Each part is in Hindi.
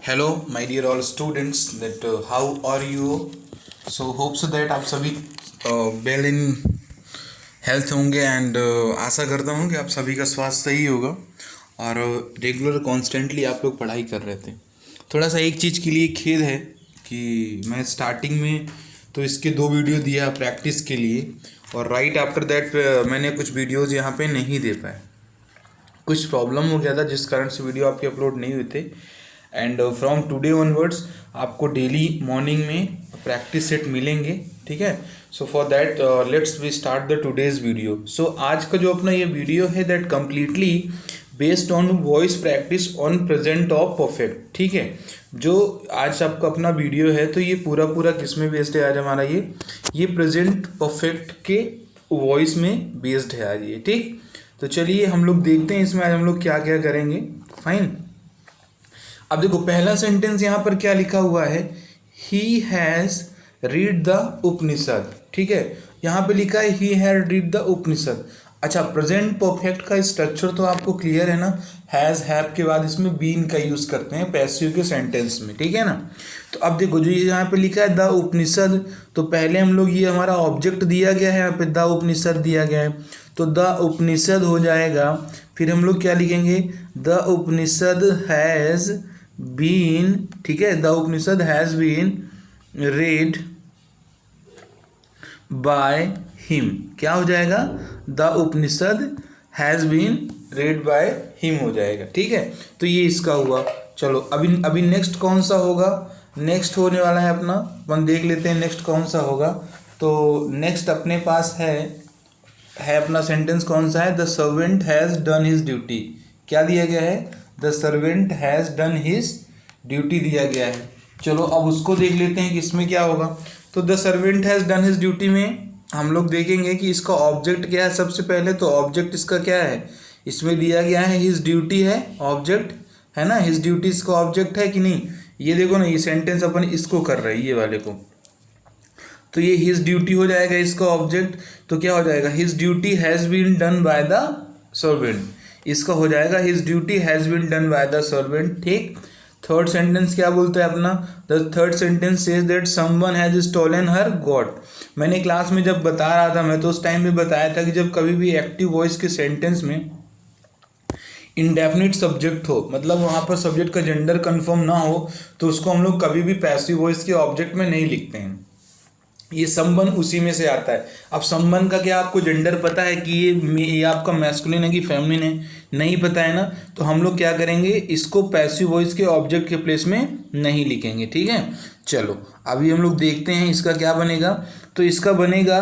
Hello my dear all students that how are you. So hope so that आप सभी वेल इन हेल्थ होंगे एंड आशा करता हूँ कि आप सभी का स्वास्थ्य सही होगा और रेगुलर कॉन्स्टेंटली आप लोग पढ़ाई कर रहे थे। थोड़ा सा एक चीज़ के लिए खेद है कि मैं स्टार्टिंग में तो इसके 2 वीडियो दिया प्रैक्टिस के लिए और राइट आफ्टर दैट मैंने कुछ वीडियोज़ यहाँ पे नहीं दे पाए। कुछ प्रॉब्लम हो गया था जिस कारण से वीडियो आपके अपलोड नहीं हुए थे। एंड फ्रॉम टुडे ऑनवर्ड्स आपको डेली मॉर्निंग में प्रैक्टिस सेट मिलेंगे, ठीक है। So for that let's we start the today's video. सो आज का जो अपना ये वीडियो है that completely based on voice practice on present of perfect, ठीक है। जो आज आपका अपना वीडियो है तो ये पूरा पूरा किस में बेस्ड है आज हमारा ये प्रेजेंट परफेक्ट के वॉइस में बेस्ड है आज ये, ठीक। तो चलिए हम लोग देखते हैं इसमें आज हम लोग क्या क्या करेंगे। फाइन। अब देखो पहला सेंटेंस यहाँ पर क्या लिखा हुआ है, ही हैज़ रीड द उपनिषद, ठीक है। यहाँ पे लिखा है ही हैड रीड द उपनिषद। अच्छा, प्रेजेंट परफेक्ट का स्ट्रक्चर तो आपको क्लियर है ना। हैज़ हैव के बाद इसमें बीन का यूज़ करते हैं पैसिव के सेंटेंस में, ठीक है ना। तो अब देखो जो ये यहाँ पे लिखा है द उपनिषद, तो पहले हम लोग ये हमारा ऑब्जेक्ट दिया गया है, यहाँ पे द उपनिषद दिया गया है तो द उपनिषद हो जाएगा। फिर हम लोग क्या लिखेंगे, द उपनिषद हैज़ बीन, ठीक है। The Upanishad has been read by him, क्या हो जाएगा, the Upanishad has been read by him हो जाएगा, ठीक है। तो ये इसका हुआ। चलो अभी नेक्स्ट कौन सा होगा, नेक्स्ट होने वाला है अपना, अपन देख लेते हैं नेक्स्ट कौन सा होगा। तो नेक्स्ट अपने पास है अपना सेंटेंस कौन सा है, the servant has done his duty. क्या दिया गया है, the servant has done his duty दिया गया है। चलो अब उसको देख लेते हैं कि इसमें क्या होगा। तो the servant has done his duty में हम लोग देखेंगे कि इसका ऑब्जेक्ट क्या है। सबसे पहले तो ऑब्जेक्ट इसका क्या है, इसमें दिया गया है हिज ड्यूटी है, ऑब्जेक्ट है ना। हिज ड्यूटी इसका ऑब्जेक्ट है कि नहीं, ये देखो ना, ये सेंटेंस अपन इसको कर रहे हैं ये वाले को, तो ये हिज ड्यूटी हो जाएगा इसका ऑब्जेक्ट। तो क्या हो जाएगा, his duty has been done by the servant, इसका हो जाएगा his duty has been done by the servant, ठीक। थर्ड सेंटेंस क्या बोलता है अपना, the third sentence says that someone has stolen her goat. मैंने क्लास में जब बता रहा था, मैं तो उस टाइम में बताया था कि जब कभी भी एक्टिव वॉइस के सेंटेंस में इंडेफिनिट सब्जेक्ट हो, मतलब वहाँ पर सब्जेक्ट का जेंडर कंफर्म ना हो, तो उसको हम लोग कभी भी पैसिव वॉइस के ऑब्जेक्ट में नहीं लिखते हैं। ये संबंध उसी में से आता है। अब संबंध का क्या आपको जेंडर पता है कि ये आपका मैस्कुलिन है कि फेमिनिन है, नहीं पता है ना। तो हम लोग क्या करेंगे, इसको पैसिव वॉइस के ऑब्जेक्ट के प्लेस में नहीं लिखेंगे, ठीक है। चलो अभी हम लोग देखते हैं इसका क्या बनेगा। तो इसका बनेगा,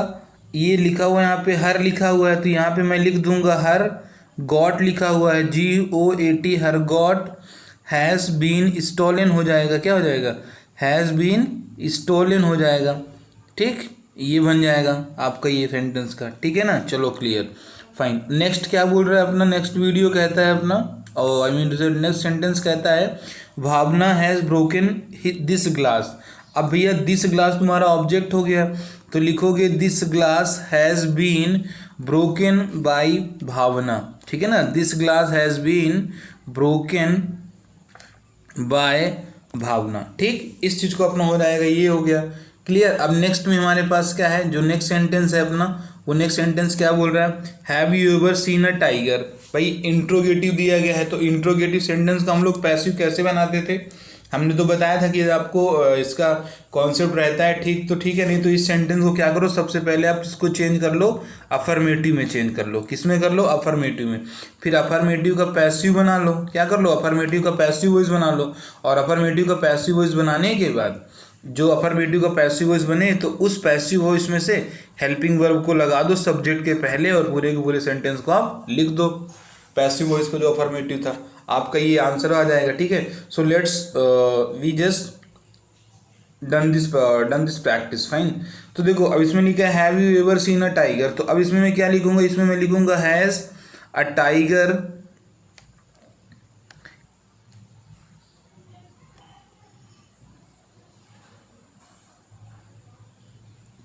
ये लिखा हुआ है यहाँ पे हर लिखा हुआ है, तो यहाँ पे मैं लिख दूंगा हर गॉट लिखा हुआ है, GOAT, her goat has been stolen हो जाएगा, क्या हो जाएगा, हैज़ बीन स्टोलन हो जाएगा, ठीक। ये बन जाएगा आपका ये सेंटेंस का, ठीक है ना। चलो क्लियर, फाइन। नेक्स्ट क्या बोल रहा है अपना, नेक्स्ट वीडियो कहता है अपना, और आई मीन नेक्स्ट सेंटेंस कहता है भावना हैज़ ब्रोकन दिस ग्लास। अब भैया दिस ग्लास तुम्हारा ऑब्जेक्ट हो गया, तो लिखोगे this glass has been broken by Bhavna, ठीक है ना। This glass has been broken by Bhavna, ठीक। इस चीज़ को अपना हो जाएगा, ये हो गया क्लियर। अब नेक्स्ट में हमारे पास क्या है, जो नेक्स्ट सेंटेंस है अपना, वो नेक्स्ट सेंटेंस क्या बोल रहा है, have you ever seen a tiger. भाई इंट्रोगेटिव दिया गया है, तो इंट्रोगेटिव सेंटेंस का हम लोग पैसिव कैसे बनाते थे, हमने तो बताया था कि आपको इसका कॉन्सेप्ट रहता है, ठीक। तो ठीक है, नहीं तो इस सेंटेंस को क्या करो, सबसे पहले आप इसको चेंज कर लो, अफर्मेटिव में चेंज कर लो। किस में कर लो, अफर्मेटिव में। फिर अफर्मेटिव का पैसिव बना लो, क्या कर लो, अफर्मेटिव का पैसिव वॉइस बना लो। और अफर्मेटिव का पैसिव वॉइस बनाने के बाद जो अफर्मेटिव का पैसिव वॉइस बने, तो उस पैसिव वॉइस में से हेल्पिंग वर्ब को लगा दो सब्जेक्ट के पहले और पूरे के पूरे सेंटेंस को आप लिख दो पैसिव वॉइस का जो अफर्मेटिव था, आपका ये आंसर आ जाएगा, ठीक है। So let's we just done this practice, fine. तो देखो अब इसमें लिखा है have you ever seen a tiger, तो अब इसमें मैं क्या लिखूंगा, इसमें मैं लिखूंगा हैज़ अ टाइगर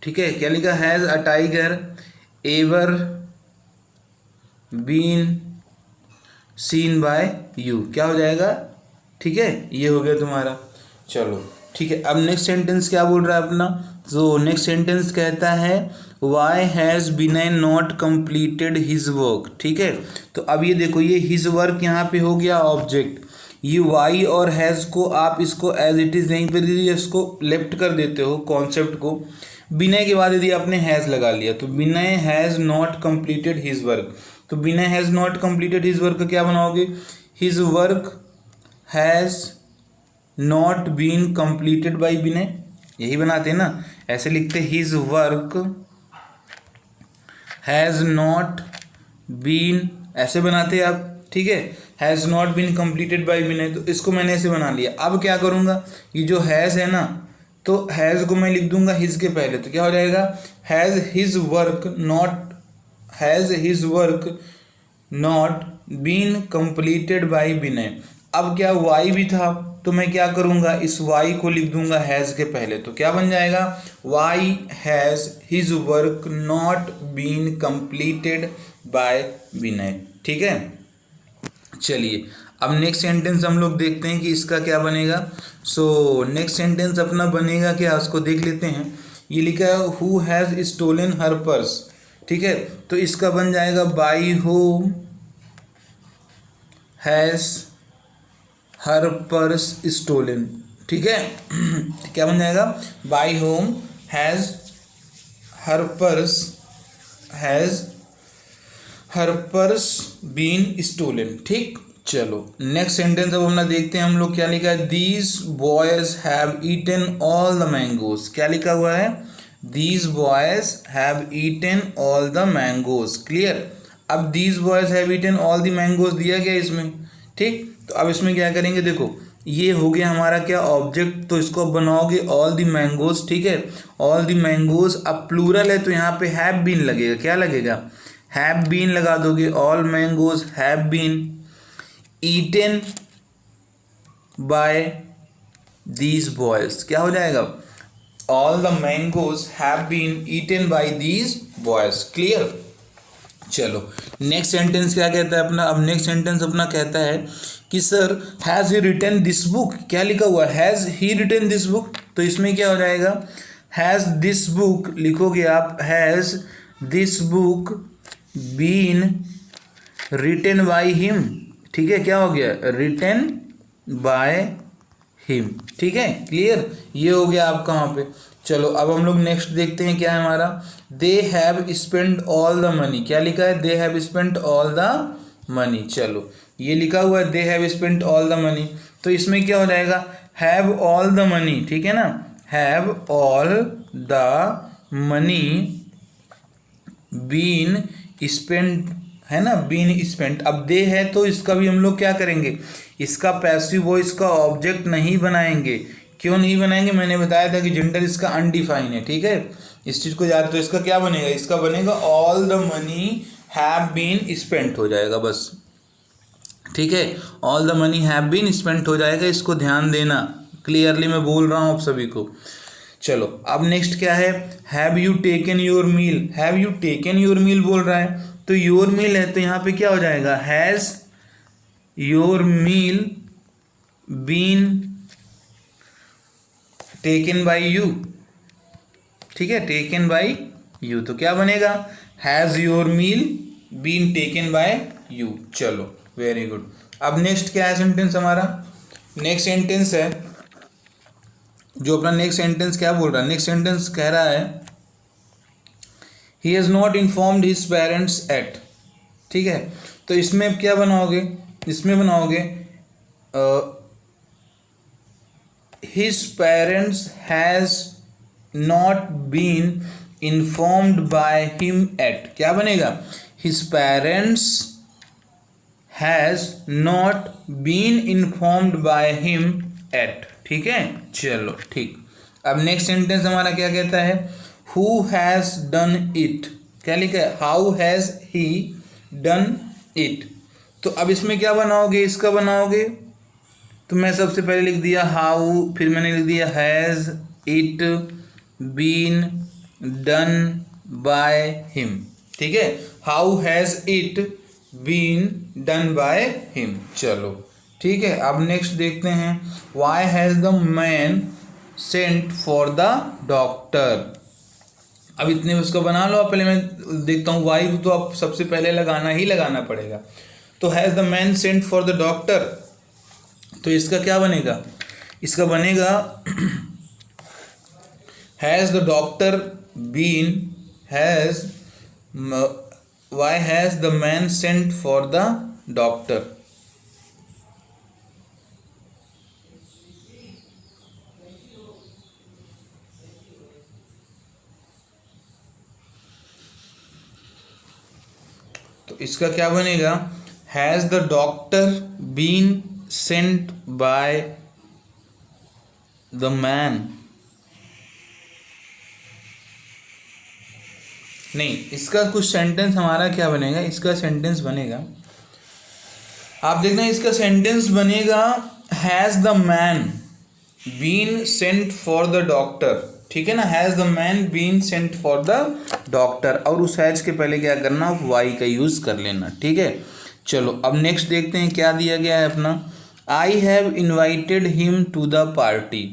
ठीक है। क्या लिखा, has a tiger ever been seen by you, क्या हो जाएगा, ठीक है, ये हो गया तुम्हारा। चलो ठीक है, अब नेक्स्ट सेंटेंस क्या बोल रहा है अपना, तो नेक्स्ट सेंटेंस कहता है why has Vinay not completed his work, ठीक है। तो अब ये देखो, ये हिज वर्क यहाँ पे हो गया ऑब्जेक्ट, ये वाई और हैज़ को आप इसको एज इट इज़ नहीं पे दीजिए, इसको लेफ्ट कर देते हो कॉन्सेप्ट को, विनय के बाद यदि आपने हैज़ लगा लिया तो Vinay has not completed his work, तो Vinay has not completed his work क्या बनाओगे, his work has not been completed by Vinay, यही बनाते हैं ना, ऐसे लिखते his work has not been, ऐसे बनाते आप, ठीक है, has not been completed by Vinay, तो इसको मैंने ऐसे बना लिया। अब क्या करूँगा, ये जो हैज़ है ना, तो हैज़ को मैं लिख दूंगा हिज के पहले, तो क्या हो जाएगा, has his work not, has his work not been completed by Vinay. अब क्या वाई भी था, तो मैं क्या करूँगा, इस वाई को लिख दूंगा हैज़ के पहले, तो क्या बन जाएगा, why has his work not been completed by Vinay, ठीक है। चलिए अब नेक्स्ट सेंटेंस हम लोग देखते हैं कि इसका क्या बनेगा। सो नेक्स्ट सेंटेंस अपना बनेगा क्या, उसको देख लेते हैं। ये लिखा है who has stolen her purse, ठीक है, तो इसका बन जाएगा by whom has her purse stolen, ठीक है। क्या बन जाएगा, by whom has her purse been stolen, ठीक। चलो नेक्स्ट सेंटेंस अब अपना देखते हैं हम लोग, क्या लिखा है, these boys have eaten all the mangoes, क्या लिखा हुआ है, these boys have eaten all the mangoes, clear. अब these boys have eaten all the mangoes दिया गया इसमें, ठीक। तो अब इसमें क्या करेंगे, देखो ये हो गया हमारा क्या ऑब्जेक्ट, तो इसको बनाओगे ऑल द मैंगोज, ठीक है, ऑल द मैंगोज। अब प्लूरल है तो यहाँ पे हैव बीन लगेगा, क्या लगेगा, हैव बीन लगा दोगे, all mangoes have been eaten by these boys, क्या हो जाएगा, all the mangoes have been eaten by these boys, clear. चलो नेक्स्ट सेंटेंस क्या कहता है अपना, अब नेक्स्ट सेंटेंस अपना कहता है कि sir has he written this book, क्या लिखा हुआ है, has he written this book, तो इसमें क्या हो जाएगा, हैज़ दिस बुक लिखोगे आप, has this book been written by him, ठीक है, क्या हो गया, रिटन बाय हिम, ठीक है, क्लियर, ये हो गया आपका वहाँ पे। चलो अब हम लोग नेक्स्ट देखते हैं क्या है हमारा, they have spend all the money, क्या लिखा है, they have spend all the money, चलो ये लिखा हुआ है they have spend all the money, तो इसमें क्या हो जाएगा, हैव ऑल द मनी, ठीक है ना, have all the money been spend, है ना, बीन स्पेंट। अब दे है तो इसका भी हम लोग क्या करेंगे, इसका पैसिव वॉइस का ऑब्जेक्ट नहीं बनाएंगे, क्यों नहीं बनाएंगे, मैंने बताया था कि जेंडर इसका अनडिफाइन है, ठीक है, इस चीज़ को याद, तो इसका क्या बनेगा, इसका बनेगा all the money have been spent हो जाएगा बस, ठीक है, all the money have been spent हो जाएगा, इसको ध्यान देना, क्लियरली मैं बोल रहा हूँ आप सभी को। चलो अब नेक्स्ट क्या है, have you taken your meal, have you taken your meal बोल रहा है, तो योर मील है तो यहाँ पे क्या हो जाएगा, has your meal been taken by you, ठीक है, टेकन बाय यू, तो क्या बनेगा, has your meal been taken by you. चलो वेरी गुड। अब नेक्स्ट क्या है सेंटेंस हमारा, नेक्स्ट सेंटेंस है जो अपना नेक्स्ट सेंटेंस क्या बोल रहा है, नेक्स्ट सेंटेंस कह रहा है he has not informed his parents at, ठीक है, तो इसमें क्या बनाओगे, इसमें बनाओगे his parents has not been informed by him at, क्या बनेगा, his parents has not been informed by him at, ठीक है। चलो ठीक, अब नेक्स्ट सेंटेंस हमारा क्या कहता है, हु हैज़ डन इट, क्या लिखा है, how has he done it, तो अब इसमें क्या बनाओगे, इसका बनाओगे, तो मैं सबसे पहले लिख दिया हाउ, फिर मैंने लिख दिया has it been done by him, ठीक है, how has it been done by him. चलो ठीक है, अब नेक्स्ट देखते हैं, why has the man sent for the doctor. अब इतने उसको बना लो, पहले मैं देखता हूँ वाई तो अब सबसे पहले लगाना पड़ेगा। तो has the man sent for the doctor, तो इसका क्या बनेगा, इसका बनेगा has the doctor been, has, why has the man sent for the doctor. तो इसका क्या बनेगा, has the doctor been sent by the man. नहीं, इसका कुछ सेंटेंस हमारा क्या बनेगा, इसका सेंटेंस बनेगा, आप देखना इसका सेंटेंस बनेगा, has the man been sent for the doctor. ठीक है ना, has the man been sent for the doctor, और उस हैज़ के पहले क्या करना, वाई का यूज़ कर लेना। ठीक है, चलो अब नेक्स्ट देखते हैं क्या दिया गया है अपना, I have invited him to the party.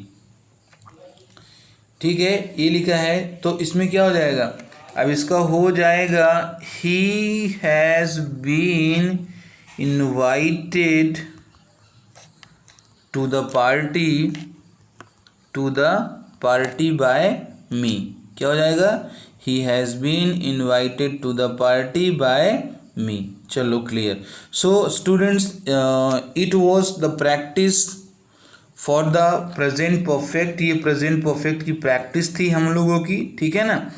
ठीक है, ये लिखा है, तो इसमें क्या हो जाएगा, अब इसका हो जाएगा, he has been invited to the party by me. क्या हो जाएगा, he has been invited to the party by me. चलो clear. So students, it was the practice for the present perfect, ये प्रेजेंट परफेक्ट की प्रैक्टिस थी हम लोगों की। ठीक है ना,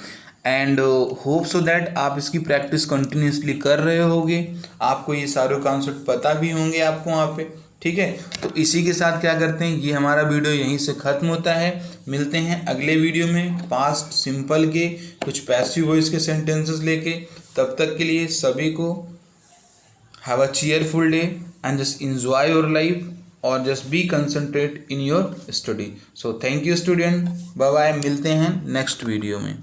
एंड होप सो दैट आप इसकी प्रैक्टिस कंटिन्यूसली कर रहे होगे, आपको ये सारे कॉन्सेप्ट पता भी होंगे आपको वहाँ पे। ठीक है, तो इसी के साथ क्या करते हैं, ये हमारा वीडियो यहीं से ख़त्म होता है। मिलते हैं अगले वीडियो में पास्ट सिंपल के कुछ पैसिव वॉइस के सेंटेंसेस लेके। तब तक के लिए सभी को have a cheerful day and just enjoy your life or just be concentrate in your study. So thank you student, bye bye, मिलते हैं नेक्स्ट वीडियो में।